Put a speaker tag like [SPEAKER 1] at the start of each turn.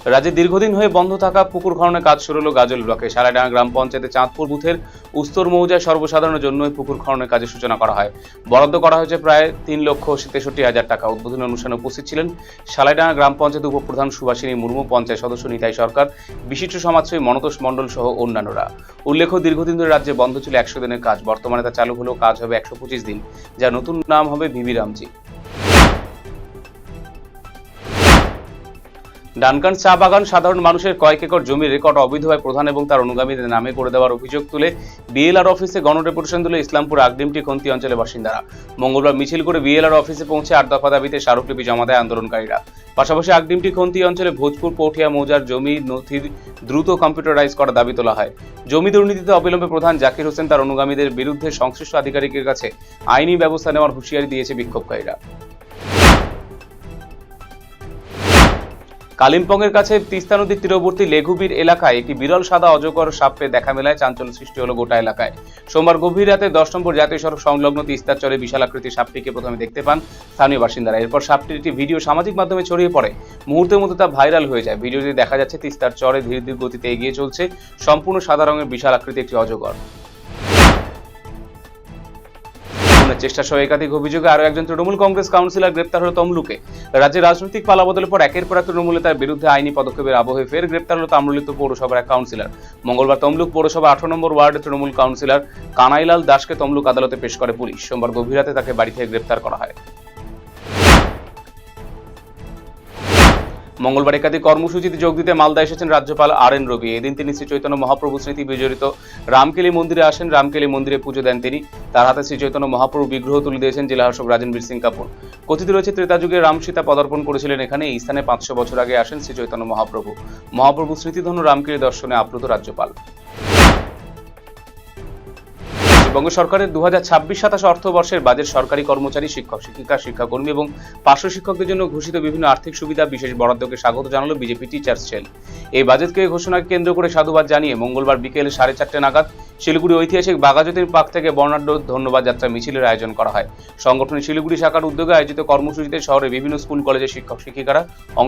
[SPEAKER 1] রাজ্যে দীর্ঘদিন হয়ে বন্ধ থাকা পুকুর খননের কাজ শুরু হলো গাজল ব্লকে। শালাইডাঙ্গা গ্রাম পঞ্চায়েতের চাঁদপুর বুথের উত্তর মৌজায় সর্বসাধারণের জন্য পুকুর খননের কাজের সূচনা করা হয়। বরাদ্দ করা হয়েছে প্রায় 3,63,000 টাকা। উদ্বোধনী অনুষ্ঠানে উপস্থিত ছিলেন শালাইডাঙ্গা গ্রাম পঞ্চায়েত উপপ্রধান সুভাষিনী মুর্মু, পঞ্চায়েত সদস্য নিতাই সরকার, বিশিষ্ট সমাজসেবী মনতোষ মণ্ডল সহ অন্যান্যরা। উল্লেখ্য, দীর্ঘদিন ধরে রাজ্যে বন্ধ ছিল 100 দিনের কাজ। বর্তমানে তা চালু হলেও কাজ হবে 125 দিন, যা নতুন নাম হবে ভিভি রামজি। ডানকান চা বাগান সাধারণ মানুষের কয়েক একর জমির রেকর্ড অবৈধভাবে প্রধান এবং তার অনুগামীদের নামে করে দেওয়ার অভিযোগ তুলে বিএলআর অফিসে গণডেপুটেশন দিল ইসলামপুর আগডিমটি খন্তি অঞ্চলের বাসিন্দারা। মঙ্গলবার মিছিল করে বিএলআর অফিসে পৌঁছে 8 দফা দাবিতে স্মারকলিপি জমা দেয় আন্দোলনকারীরা। পাশাপাশি আগডিমটি খন্তি অঞ্চলে ভোজপুর পৌঠিয়া মৌজার জমি নথির দ্রুত কম্পিউটারাইজ করার দাবি তোলা হয়। জমি দুর্নীতিতে অবিলম্বে প্রধান জাকির হোসেন তার অনুগামীদের বিরুদ্ধে সংশ্লিষ্ট আধিকারিকের কাছে আইনি ব্যবস্থা নেওয়ার হুঁশিয়ারি দিয়েছে বিক্ষোভকারীরা। কালিম্পংয়ের কাছে তিস্তা নদীর তীরবর্তী লেঘুবির এলাকায় একটি বিরল সাদা অজগর সাপে দেখা মেলায় চাঞ্চল্য সৃষ্টি হলো গোটা এলাকায়। সোমবার গভীর রাতে 10 নম্বর জাতীয় সড়ক সংলগ্ন তিস্তার চরে বিশাল আকৃতির সাপটিকে প্রথমে দেখতে পান স্থানীয় বাসিন্দারা। এরপর সাপটির একটি ভিডিও সামাজিক মাধ্যমে ছড়িয়ে পড়ে। মুহূর্তের মধ্যে তা ভাইরাল হয়ে যায়। ভিডিওতে দেখা যাচ্ছে তিস্তার চরে ধীর ধীর গতিতে এগিয়ে চলছে সম্পূর্ণ সাদা রঙের বিশাল আকৃতির একটি অজগর। চেষ্টা সহ একাধিক অভিযোগে আরো একজন তৃণমূল কংগ্রেস কাউন্সিলর গ্রেপ্তার হলো তমলুকে। রাজ্যে রাজনৈতিক পালাবদলের পর একের পর এক তৃণমূল নেতার বিরুদ্ধে আইনি পদক্ষেপের আবহে ফের গ্রেপ্তার হলো তাম্রলিপ্ত পৌরসভার এক কাউন্সিলর। মঙ্গলবার তমলুক পৌরসভা 18 নম্বর ওয়ার্ডের তৃণমূল কাউন্সিলর কানাইলাল দাসকে তমলুক আদালতে পেশ করে পুলিশ। সোমবার গভীর রাতে তাকে বাড়ি থেকে গ্রেপ্তার করা হয়। মঙ্গলবার একাধিক কর্মসূচিতে যোগ দিতে মালদা এসেছেন রাজ্যপাল RN রবি। এদিন তিনি শ্রী চৈতন্য মহাপ্রভু স্মৃতি বিজড়িত রামকেলি মন্দিরে আসেন। রামকেলি মন্দিরে পুজো দেন তিনি। তার হাতে শ্রী চৈতন্য মহাপ্রভু বিগ্রহ তুলে দিয়েছেন জেলা শাসক রাজনবীর সিং কাপুর। কথিত রয়েছে ত্রেতা যুগে রাম সীতা পদার্পণ করেছিলেন এখানে। এই স্থানে 500 বছর আগে আসেন শ্রী চৈতন্য মহাপ্রভু। মহাপ্রভু স্মৃতিধন্য রামকেলি দর্শনে আপ্লুত রাজ্যপাল। পশ্চিমবঙ্গ সরকারের 2026-27 অর্থবর্ষের বাজেট সরকারি কর্মচারী, শিক্ষক শিক্ষিকা, শিক্ষাকর্মী এবং পার্শ্ব শিক্ষকদের জন্য ঘোষিত বিভিন্ন আর্থিক সুবিধা বিশেষ বরাদ্দকে স্বাগত জানালো বিজেপি টিচার্স সেল। এই বাজেটকে ঘোষণাকে কেন্দ্র করে সাধুবাদ জানিয়ে মঙ্গলবার বিকেল 4:30 নাগাদ শিলিগুড়ি ঐতিহাসিক বাঘাযতীন পার্ক থেকে বর্ণাঢ্য ধন্যবাদ যাত্রা মিছিলের আয়োজন করা হয়। সংগঠনের শিলিগুড়ি শাখার উদ্যোগে আয়োজিত কর্মসূচিতে শহরের বিভিন্ন স্কুল কলেজের শিক্ষক শিক্ষিকারা অংশ